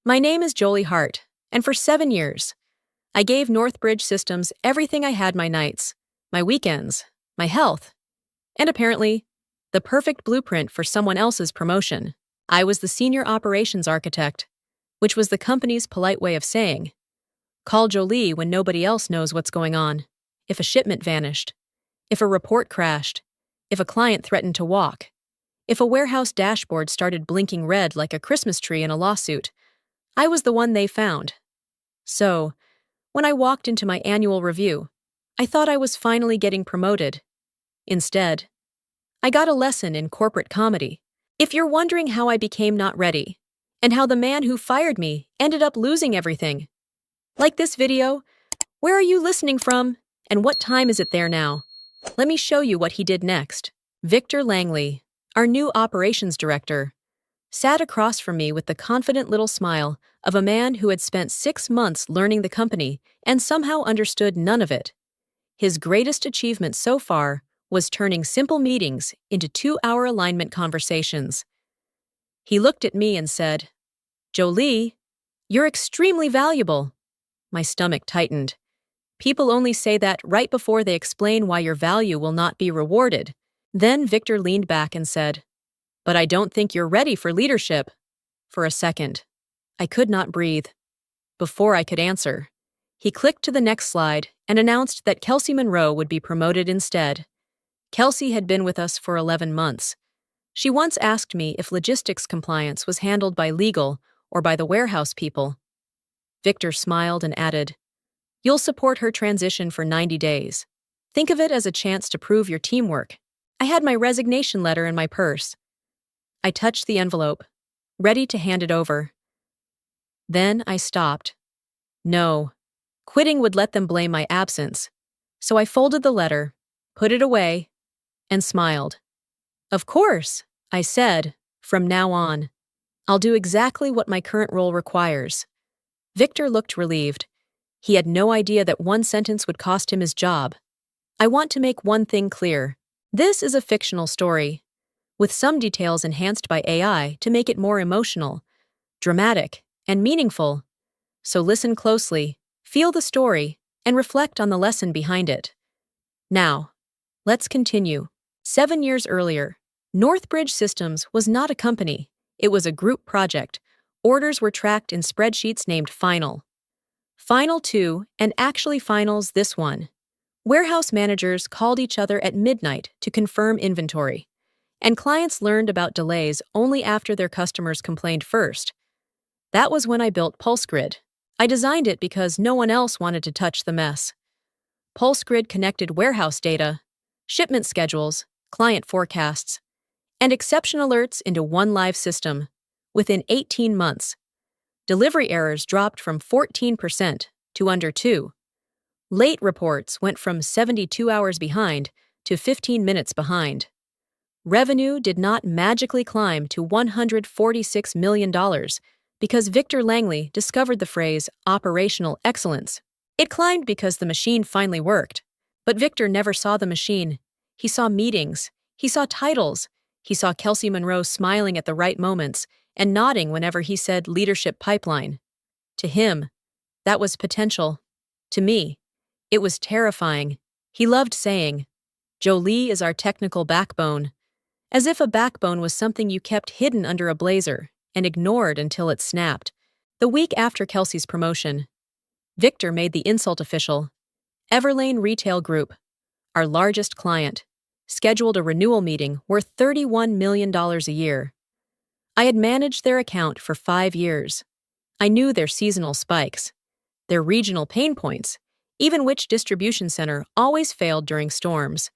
My name is Jolie Hart, and for 7 years, I gave Northbridge Systems everything I had: my nights, my weekends, my health, and apparently, the perfect blueprint for someone else's promotion. I was the senior operations architect, which was the company's polite way of saying, call Jolie when nobody else knows what's going on. If a shipment vanished, if a report crashed, if a client threatened to walk, if a warehouse dashboard started blinking red like a Christmas tree in a lawsuit, I was the one they found. So, when I walked into my annual review, I thought I was finally getting promoted. Instead, I got a lesson in corporate comedy. If you're wondering how I became not ready, and how the man who fired me ended up losing everything, like this video, where are you listening from, and what time is it there now? Let me show you what he did next. Victor Langley, our new operations director, sat across from me with the confident little smile of a man who had spent 6 months learning the company and somehow understood none of it. His greatest achievement so far was turning simple meetings into 2-hour alignment conversations. He looked at me and said, "Jolie, you're extremely valuable." My stomach tightened. People only say that right before they explain why your value will not be rewarded. Then Victor leaned back and said, "But I don't think you're ready for leadership." For a second, I could not breathe. Before I could answer, he clicked to the next slide and announced that Kelsey Monroe would be promoted instead. Kelsey had been with us for 11 months. She once asked me if logistics compliance was handled by legal or by the warehouse people. Victor smiled and added, "You'll support her transition for 90 days. Think of it as a chance to prove your teamwork." I had my resignation letter in my purse. I touched the envelope, ready to hand it over. Then I stopped. No, quitting would let them blame my absence. So I folded the letter, put it away, and smiled. "Of course," I said, "from now on, I'll do exactly what my current role requires." Victor looked relieved. He had no idea that one sentence would cost him his job. I want to make one thing clear. This is a fictional story, with some details enhanced by AI to make it more emotional, dramatic, and meaningful. So listen closely, feel the story, and reflect on the lesson behind it. Now, let's continue. 7 years earlier, Northbridge Systems was not a company. It was a group project. Orders were tracked in spreadsheets named Final. Final 2, and actually Finals this one. Warehouse managers called each other at midnight to confirm inventory, and clients learned about delays only after their customers complained first. That was when I built PulseGrid. I designed it because no one else wanted to touch the mess. PulseGrid connected warehouse data, shipment schedules, client forecasts, and exception alerts into one live system. Within 18 months, delivery errors dropped from 14% to under 2%. Late reports went from 72 hours behind to 15 minutes behind. Revenue did not magically climb to $146 million because Victor Langley discovered the phrase operational excellence. It climbed because the machine finally worked. But Victor never saw the machine. He saw meetings. He saw titles. He saw Kelsey Monroe smiling at the right moments and nodding whenever he said leadership pipeline. To him, that was potential. To me, it was terrifying. He loved saying, "Jolie is our technical backbone," as if a backbone was something you kept hidden under a blazer and ignored until it snapped. The week after Kelsey's promotion, Victor made the insult official. Everlane Retail Group, our largest client, scheduled a renewal meeting worth $31 million a year. I had managed their account for 5 years. I knew their seasonal spikes, their regional pain points, even which distribution center always failed during storms.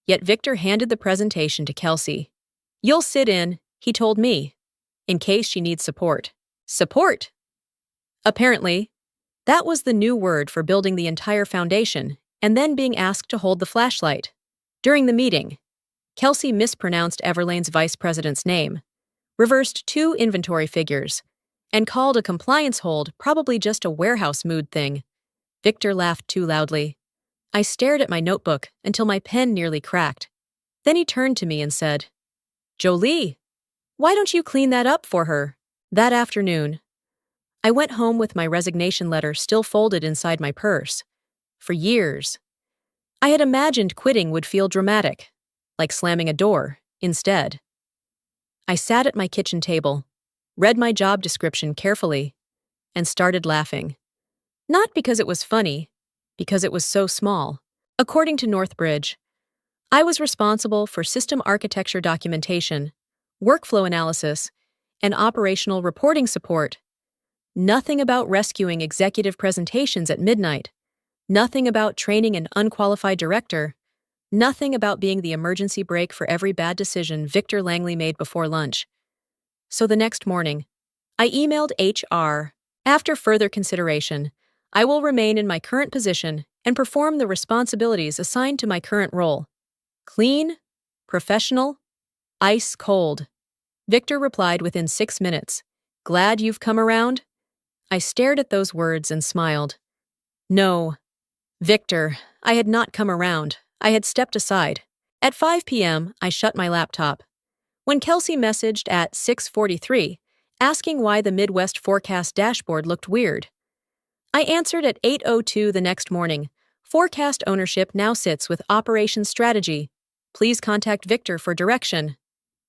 Yet Victor handed the presentation to Kelsey. "You'll sit in," he told me, "in case she needs support." Support! Apparently, that was the new word for building the entire foundation and then being asked to hold the flashlight. During the meeting, Kelsey mispronounced Everlane's vice president's name, reversed 2 inventory figures, and called a compliance hold probably just a warehouse mood thing. Victor laughed too loudly. I stared at my notebook until my pen nearly cracked. Then he turned to me and said, "Jolie, why don't you clean that up for her?" That afternoon, I went home with my resignation letter still folded inside my purse. For years, I had imagined quitting would feel dramatic, like slamming a door. Instead, I sat at my kitchen table, read my job description carefully, and started laughing. Not because it was funny, because it was so small. According to Northbridge, I was responsible for system architecture documentation, workflow analysis, and operational reporting support. Nothing about rescuing executive presentations at midnight. Nothing about training an unqualified director. Nothing about being the emergency brake for every bad decision Victor Langley made before lunch. So the next morning, I emailed HR. After further consideration, I will remain in my current position and perform the responsibilities assigned to my current role. Clean, professional, ice cold. Victor replied within 6 minutes. Glad you've come around? I stared at those words and smiled. No, Victor, I had not come around. I had stepped aside. At 5 p.m., I shut my laptop. When Kelsey messaged at 6:43, asking why the Midwest forecast dashboard looked weird, I answered at 8:02 the next morning. Forecast ownership now sits with Operations Strategy. Please contact Victor for direction.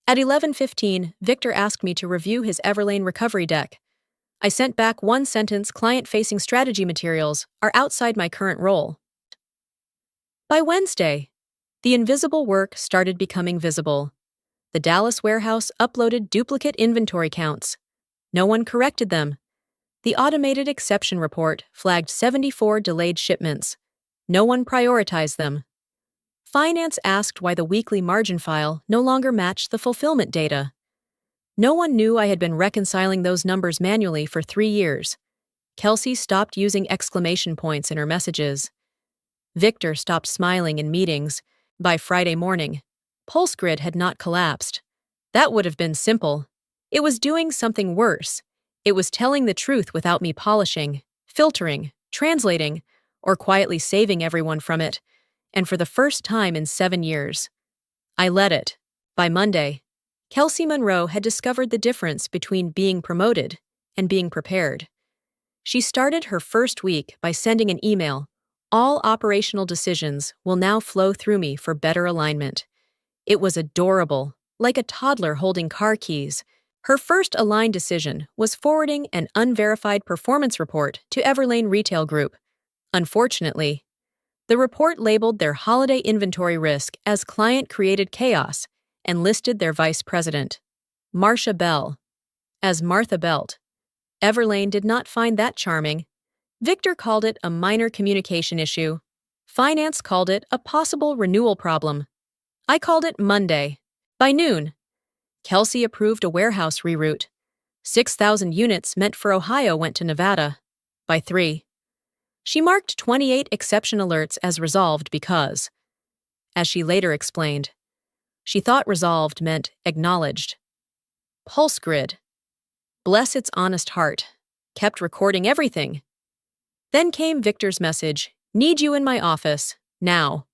At 11:15, Victor asked me to review his Everlane recovery deck. I sent back one sentence: client-facing strategy materials are outside my current role. By Wednesday, the invisible work started becoming visible. The Dallas warehouse uploaded duplicate inventory counts. No one corrected them. The automated exception report flagged 74 delayed shipments. No one prioritized them. Finance asked why the weekly margin file no longer matched the fulfillment data. No one knew I had been reconciling those numbers manually for 3 years. Kelsey stopped using exclamation points in her messages. Victor stopped smiling in meetings. By Friday morning, PulseGrid had not collapsed. That would have been simple. It was doing something worse. It was telling the truth without me polishing, filtering, translating, or quietly saving everyone from it. And for the first time in 7 years, I let it. By Monday, Kelsey Monroe had discovered the difference between being promoted and being prepared. She started her first week by sending an email. All operational decisions will now flow through me for better alignment. It was adorable, like a toddler holding car keys. Her first aligned decision was forwarding an unverified performance report to Everlane Retail Group. Unfortunately, the report labeled their holiday inventory risk as client-created chaos and listed their vice president, Marcia Bell, as Martha Belt. Everlane did not find that charming. Victor called it a minor communication issue. Finance called it a possible renewal problem. I called it Monday. By noon, Kelsey approved a warehouse reroute. 6,000 units meant for Ohio went to Nevada. By 3, she marked 28 exception alerts as resolved because, as she later explained, she thought resolved meant acknowledged. PulseGrid, bless its honest heart, kept recording everything. Then came Victor's message, need you in my office, now.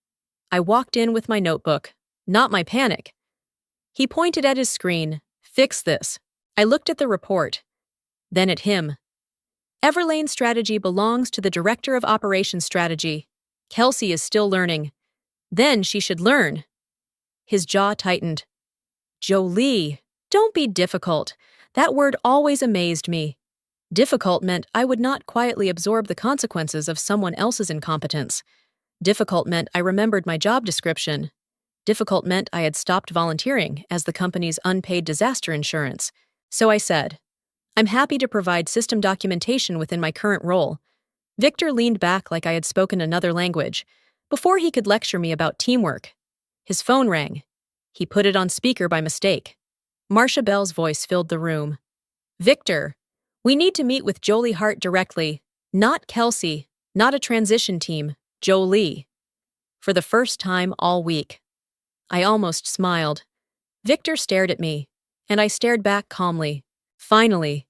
I walked in with my notebook, not my panic. He pointed at his screen, fix this. I looked at the report, then at him. Everlane strategy belongs to the Director of Operations Strategy. Kelsey is still learning. Then she should learn. His jaw tightened. Jolie, don't be difficult. That word always amazed me. Difficult meant I would not quietly absorb the consequences of someone else's incompetence. Difficult meant I remembered my job description. Difficult meant I had stopped volunteering as the company's unpaid disaster insurance. So I said, I'm happy to provide system documentation within my current role. Victor leaned back like I had spoken another language. Before he could lecture me about teamwork, his phone rang. He put it on speaker by mistake. Marcia Bell's voice filled the room. Victor, we need to meet with Jolie Hart directly. Not Kelsey, not a transition team, Jolie. For the first time all week. I almost smiled. Victor stared at me, and I stared back calmly. Finally,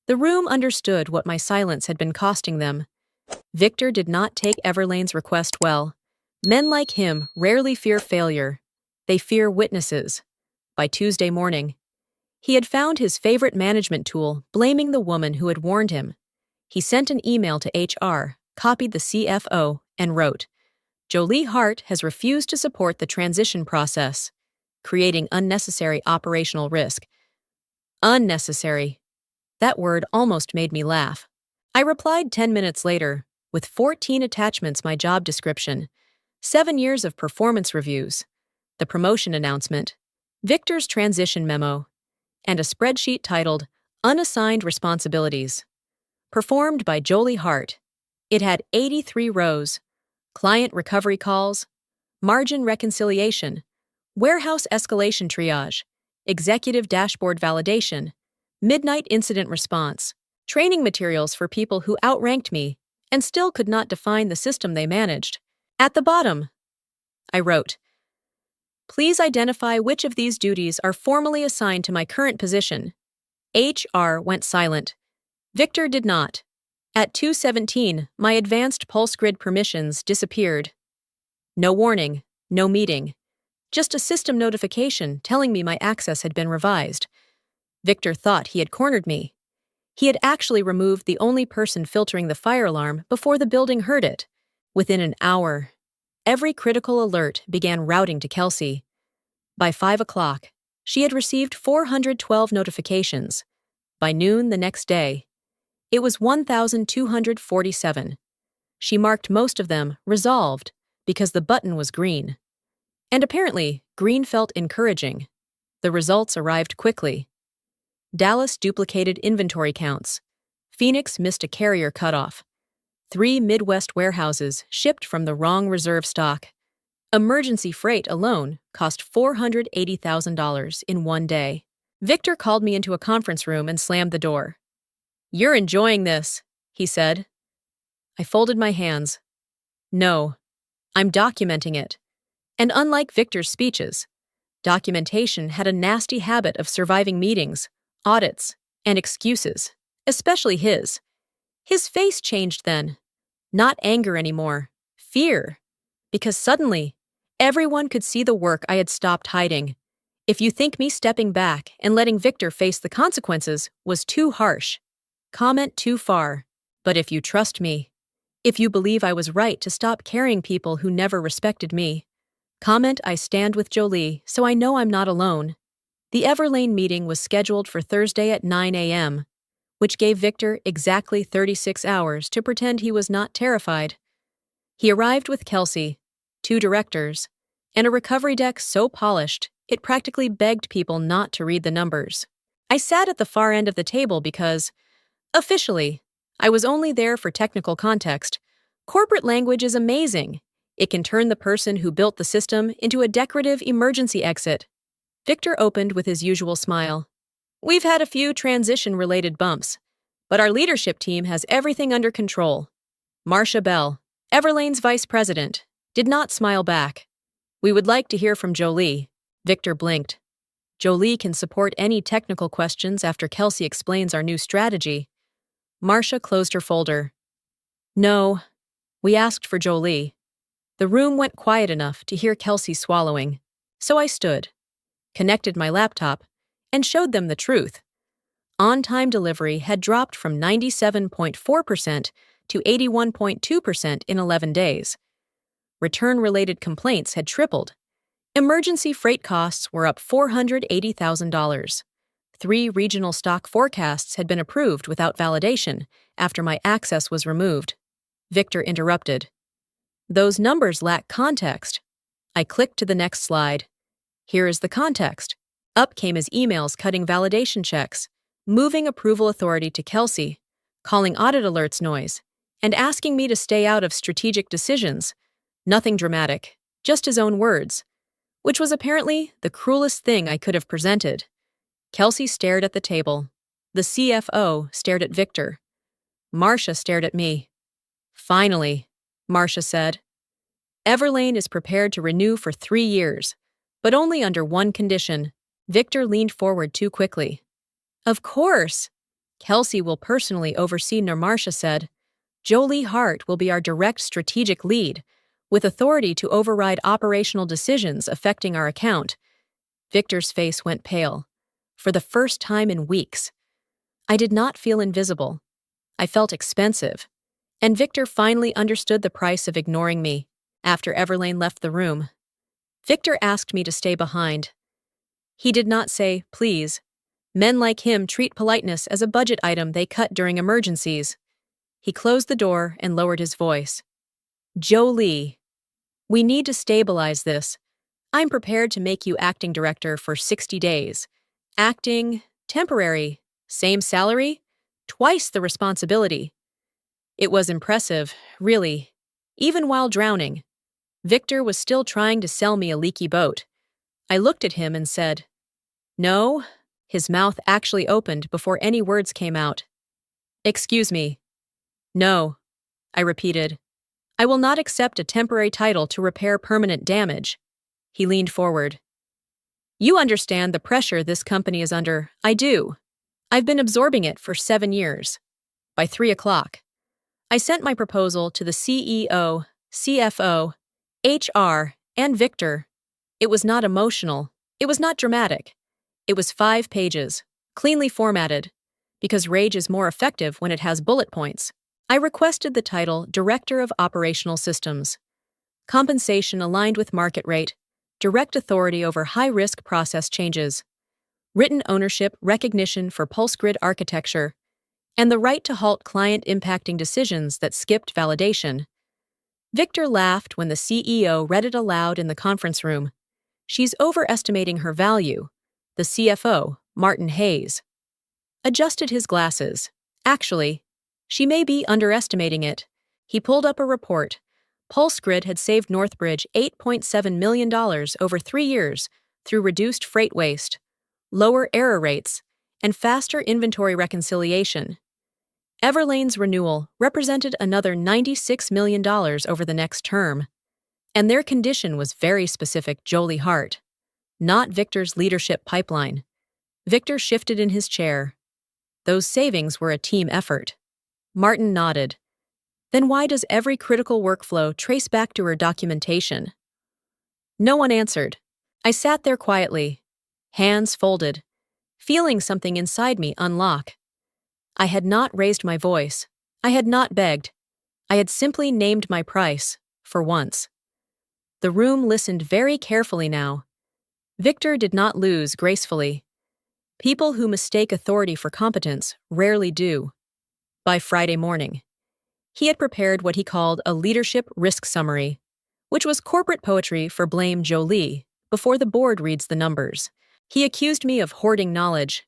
the room understood what my silence had been costing them. Victor did not take Everlane's request well. Men like him rarely fear failure. They fear witnesses. By Tuesday morning, He had found his favorite management tool, blaming the woman who had warned him. He sent an email to HR, copied the CFO, and wrote, "Jolie Hart has refused to support the transition process, creating unnecessary operational risk." Unnecessary. That word almost made me laugh. I replied 10 minutes later, with 14 attachments, my job description, 7 years of performance reviews, the promotion announcement, Victor's transition memo, and a spreadsheet titled Unassigned Responsibilities. Performed by Jolie Hart. It had 83 rows, client recovery calls, margin reconciliation, warehouse escalation triage, executive dashboard validation, midnight incident response, training materials for people who outranked me and still could not define the system they managed. At the bottom, I wrote, "Please identify which of these duties are formally assigned to my current position." HR went silent. Victor did not. At 2:17, my advanced pulse grid permissions disappeared. No warning, no meeting. Just a system notification telling me my access had been revised. Victor thought he had cornered me. He had actually removed the only person filtering the fire alarm before the building heard it. Within an hour, every critical alert began routing to Kelsey. By 5 o'clock, she had received 412 notifications. By noon the next day, it was 1,247. She marked most of them resolved because the button was green. And apparently, green felt encouraging. The results arrived quickly. Dallas duplicated inventory counts. Phoenix missed a carrier cutoff. 3 Midwest warehouses shipped from the wrong reserve stock. Emergency freight alone cost $480,000 in one day. Victor called me into a conference room and slammed the door. "You're enjoying this," he said. I folded my hands. "No, I'm documenting it." And unlike Victor's speeches, documentation had a nasty habit of surviving meetings, audits, and excuses, especially his. His face changed then. Not anger anymore, fear. Because suddenly, everyone could see the work I had stopped hiding. If you think me stepping back and letting Victor face the consequences was too harsh, comment too far. But if you trust me, if you believe I was right to stop carrying people who never respected me, comment I stand with Jolie so I know I'm not alone. The Everlane meeting was scheduled for Thursday at 9 a.m., which gave Victor exactly 36 hours to pretend he was not terrified. He arrived with Kelsey, 2 directors, and a recovery deck so polished it practically begged people not to read the numbers. I sat at the far end of the table because, officially, I was only there for technical context. Corporate language is amazing. It can turn the person who built the system into a decorative emergency exit. Victor opened with his usual smile. "We've had a few transition-related bumps, but our leadership team has everything under control." Marcia Bell, Everlane's vice president, did not smile back. "We would like to hear from Jolie." Victor blinked. "Jolie can support any technical questions after Kelsey explains our new strategy." Marcia closed her folder. "No, we asked for Jolie." The room went quiet enough to hear Kelsey swallowing. So I stood, connected my laptop, and showed them the truth. On-time delivery had dropped from 97.4% to 81.2% in 11 days. Return-related complaints had tripled. Emergency freight costs were up $480,000. 3 regional stock forecasts had been approved without validation after my access was removed. Victor interrupted. "Those numbers lack context." I clicked to the next slide. Here is the context. Up came his emails cutting validation checks, moving approval authority to Kelsey, calling audit alerts noise, and asking me to stay out of strategic decisions. Nothing dramatic, just his own words, which was apparently the cruelest thing I could have presented. Kelsey stared at the table. The CFO stared at Victor. Marcia stared at me. "Finally," Marcia said. "Everlane is prepared to renew for 3 years, but only under one condition." Victor leaned forward too quickly. "Of course. Kelsey will personally oversee," Marcia said. "Jolie Hart will be our direct strategic lead, with authority to override operational decisions affecting our account." Victor's face went pale. For the first time in weeks, I did not feel invisible. I felt expensive. And Victor finally understood the price of ignoring me. After Everlane left the room, Victor asked me to stay behind. He did not say, please. Men like him treat politeness as a budget item they cut during emergencies. He closed the door and lowered his voice. Jolie, we need to stabilize this. I'm prepared to make you acting director for 60 days. Acting, temporary, same salary, twice the responsibility. It was impressive, really. Even while drowning, Victor was still trying to sell me a leaky boat. I looked at him and said, no. His mouth actually opened before any words came out. Excuse me. No, I repeated. I will not accept a temporary title to repair permanent damage. He leaned forward. You understand the pressure this company is under. I do. I've been absorbing it for 7 years. By 3 o'clock, I sent my proposal to the CEO, CFO, HR, and Victor. It was not emotional. It was not dramatic. It was 5 pages, cleanly formatted, because rage is more effective when it has bullet points. I requested the title Director of Operational Systems. Compensation aligned with market rate, direct authority over high-risk process changes, written ownership recognition for pulse grid architecture, and the right to halt client-impacting decisions that skipped validation. Victor laughed when the CEO read it aloud in the conference room. She's overestimating her value. The CFO, Martin Hayes, adjusted his glasses. Actually, she may be underestimating it. He pulled up a report. PulseGrid had saved Northbridge $8.7 million over 3 years through reduced freight waste, lower error rates, and faster inventory reconciliation. Everlane's renewal represented another $96 million over the next term. And their condition was very specific, Jolie Hart. Not Victor's leadership pipeline. Victor shifted in his chair. Those savings were a team effort. Martin nodded. Then why does every critical workflow trace back to her documentation? No one answered. I sat there quietly, hands folded, feeling something inside me unlock. I had not raised my voice. I had not begged. I had simply named my price, for once. The room listened very carefully now. Victor did not lose gracefully. People who mistake authority for competence rarely do. By Friday morning, he had prepared what he called a leadership risk summary, which was corporate poetry for blame Jolie before the board reads the numbers. He accused me of hoarding knowledge,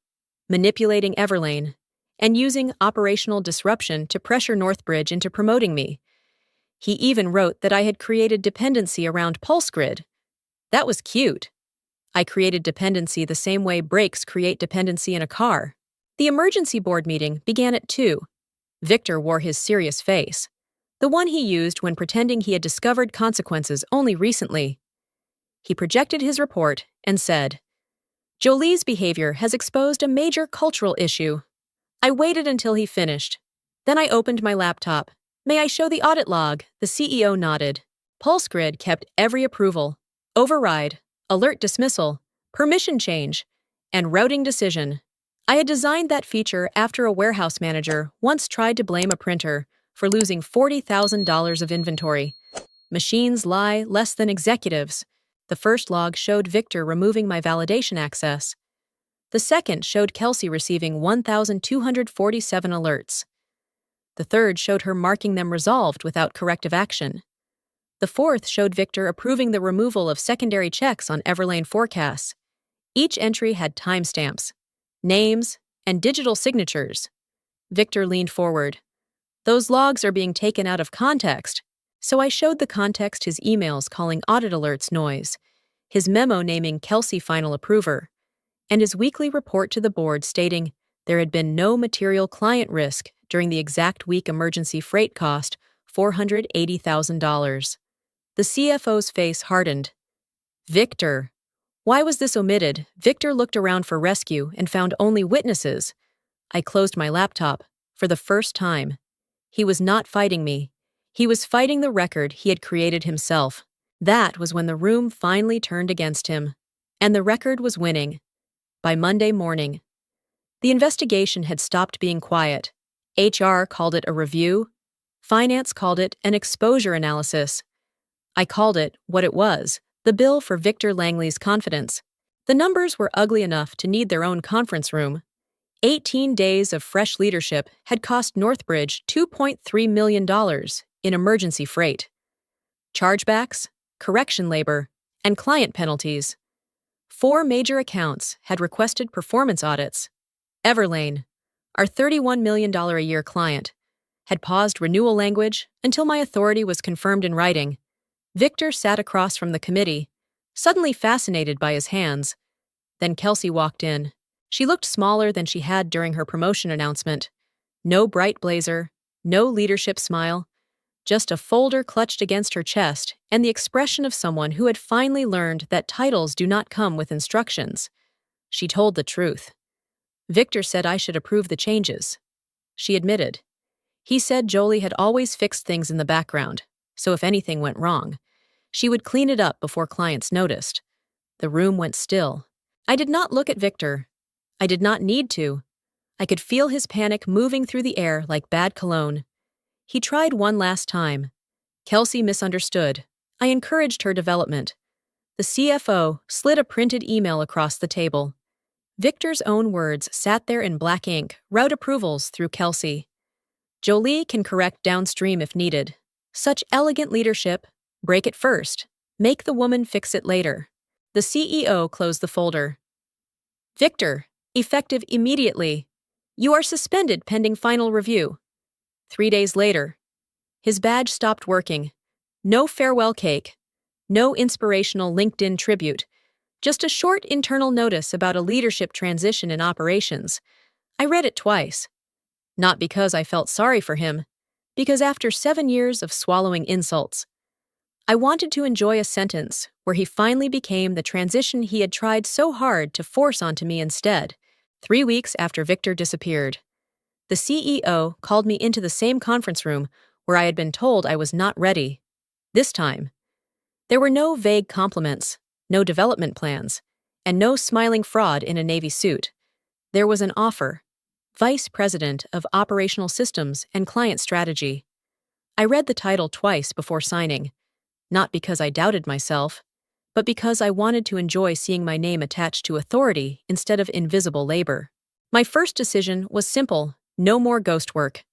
manipulating Everlane, and using operational disruption to pressure Northbridge into promoting me. He even wrote that I had created dependency around PulseGrid. That was cute. I created dependency the same way brakes create dependency in a car. The emergency board meeting began at 2. Victor wore his serious face, the one he used when pretending he had discovered consequences only recently. He projected his report and said, Jolie's behavior has exposed a major cultural issue. I waited until he finished. Then I opened my laptop. May I show the audit log? The CEO nodded. PulseGrid kept every approval, override, alert dismissal, permission change, and routing decision. I had designed that feature after a warehouse manager once tried to blame a printer for losing $40,000 of inventory. Machines lie less than executives. The first log showed Victor removing my validation access. The second showed Kelsey receiving 1,247 alerts. The third showed her marking them resolved without corrective action. The fourth showed Victor approving the removal of secondary checks on Everlane forecasts. Each entry had timestamps, names, and digital signatures. Victor leaned forward. Those logs are being taken out of context, so I showed the context his emails calling audit alerts noise, his memo naming Kelsey final approver, and his weekly report to the board stating there had been no material client risk during the exact week emergency freight cost $480,000. The CFO's face hardened. Victor. Why was this omitted? Victor looked around for rescue and found only witnesses. I closed my laptop. For the first time. He was not fighting me. He was fighting the record he had created himself. That was when the room finally turned against him. And the record was winning. By Monday morning, the investigation had stopped being quiet. HR called it a review. Finance called it an exposure analysis. I called it what it was, the bill for Victor Langley's confidence. The numbers were ugly enough to need their own conference room. 18 days of fresh leadership had cost Northbridge $2.3 million in emergency freight, chargebacks, correction labor, and client penalties. 4 major accounts had requested performance audits. Everlane, our $31 million a year client, had paused renewal language until my authority was confirmed in writing. Victor sat across from the committee, suddenly fascinated by his hands. Then Kelsey walked in. She looked smaller than she had during her promotion announcement. No bright blazer, no leadership smile, just a folder clutched against her chest and the expression of someone who had finally learned that titles do not come with instructions. She told the truth. Victor said I should approve the changes. She admitted. He said Jolie had always fixed things in the background, so if anything went wrong, she would clean it up before clients noticed. The room went still. I did not look at Victor. I did not need to. I could feel his panic moving through the air like bad cologne. He tried one last time. Kelsey misunderstood. I encouraged her development. The CFO slid a printed email across the table. Victor's own words sat there in black ink, route approvals through Kelsey. Jolie can correct downstream if needed. Such elegant leadership. Break it first. Make the woman fix it later. The CEO closed the folder. Victor, effective immediately. You are suspended pending final review. 3 days later. His badge stopped working. No farewell cake. No inspirational LinkedIn tribute. Just a short internal notice about a leadership transition in operations. I read it twice. Not because I felt sorry for him, because after 7 years of swallowing insults, I wanted to enjoy a sentence where he finally became the transition he had tried so hard to force onto me instead. 3 weeks after Victor disappeared, the CEO called me into the same conference room where I had been told I was not ready. This time, there were no vague compliments, no development plans, and no smiling fraud in a Navy suit. There was an offer. Vice President of Operational Systems and Client Strategy. I read the title twice before signing, not because I doubted myself, but because I wanted to enjoy seeing my name attached to authority instead of invisible labor. My first decision was simple: no more ghost work.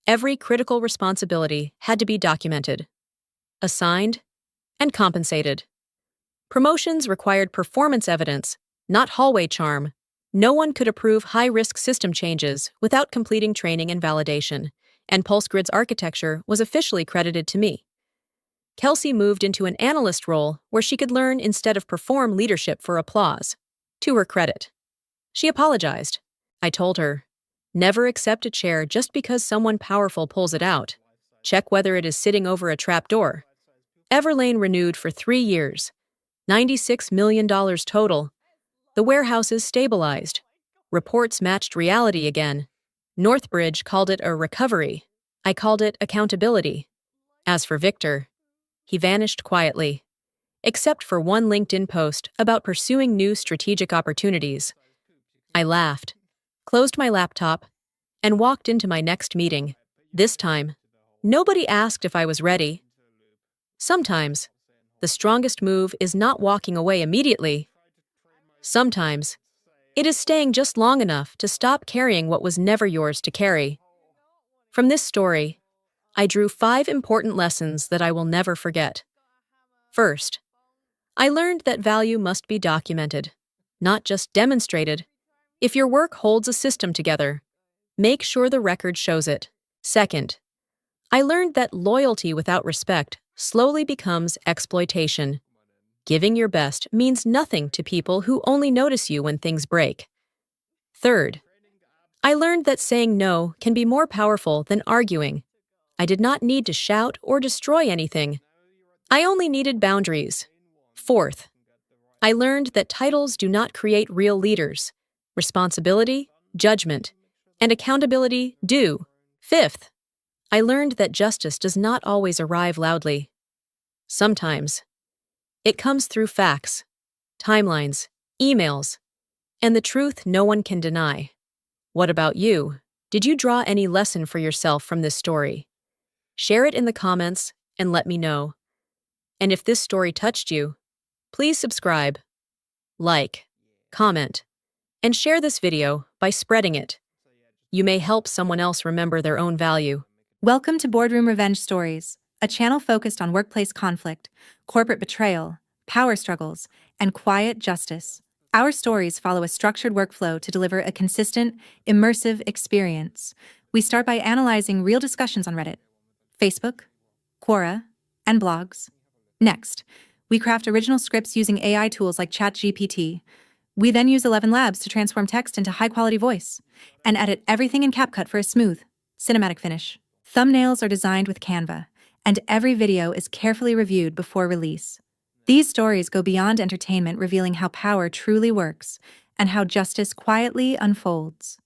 Every critical responsibility had to be documented, assigned, and compensated. Promotions required performance evidence, not hallway charm. No one could approve high-risk system changes without completing training and validation, and PulseGrid's architecture was officially credited to me. Kelsey moved into an analyst role where she could learn instead of perform leadership for applause. To her credit, she apologized. I told her, never accept a chair just because someone powerful pulls it out. Check whether it is sitting over a trapdoor. Everlane renewed for 3 years. $96 million total. The warehouses stabilized. Reports matched reality again. Northbridge called it a recovery. I called it accountability. As for Victor, he vanished quietly, except for one LinkedIn post about pursuing new strategic opportunities. I laughed, closed my laptop, and walked into my next meeting. This time, nobody asked if I was ready. Sometimes, the strongest move is not walking away immediately. Sometimes, it is staying just long enough to stop carrying what was never yours to carry. From this story, I drew 5 important lessons that I will never forget. First, I learned that value must be documented, not just demonstrated. If your work holds a system together, make sure the record shows it. Second, I learned that loyalty without respect slowly becomes exploitation. Giving your best means nothing to people who only notice you when things break. Third, I learned that saying no can be more powerful than arguing. I did not need to shout or destroy anything. I only needed boundaries. Fourth, I learned that titles do not create real leaders. Responsibility, judgment, and accountability do. Fifth, I learned that justice does not always arrive loudly. Sometimes, it comes through facts, timelines, emails, and the truth no one can deny. What about you? Did you draw any lesson for yourself from this story? Share it in the comments and let me know. And if this story touched you, please subscribe, like, comment, and share this video by spreading it. You may help someone else remember their own value. Welcome to Boardroom Revenge Stories, a channel focused on workplace conflict, corporate betrayal, power struggles, and quiet justice. Our stories follow a structured workflow to deliver a consistent, immersive experience. We start by analyzing real discussions on Reddit, Facebook, Quora, and blogs. Next, we craft original scripts using AI tools like ChatGPT. We then use 11 Labs to transform text into high-quality voice and edit everything in CapCut for a smooth, cinematic finish. Thumbnails are designed with Canva, and every video is carefully reviewed before release. These stories go beyond entertainment, revealing how power truly works and how justice quietly unfolds.